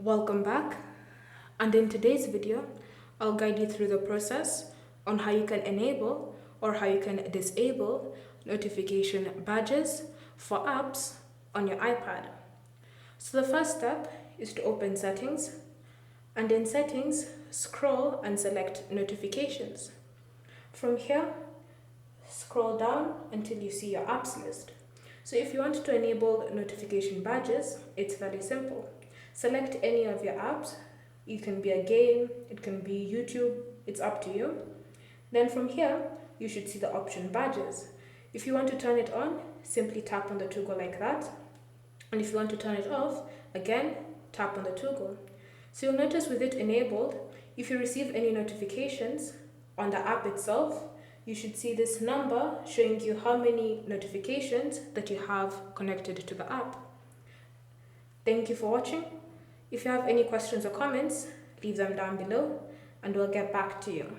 Welcome back, and in today's video I'll guide you through the process on how you can enable or how you can disable notification badges for apps on your iPad. So the first step is to open settings, and in settings scroll and select notifications. From here scroll down until you see your apps list. So if you want to enable notification badges, it's very simple. Select any of your apps. It can be a game, it can be YouTube, it's up to you. Then from here, you should see the option badges. If you want to turn it on, simply tap on the toggle like that. And if you want to turn it off, again, tap on the toggle. So you'll notice with it enabled, if you receive any notifications on the app itself, you should see this number showing you how many notifications that you have connected to the app. Thank you for watching. If you have any questions or comments, leave them down below and we'll get back to you.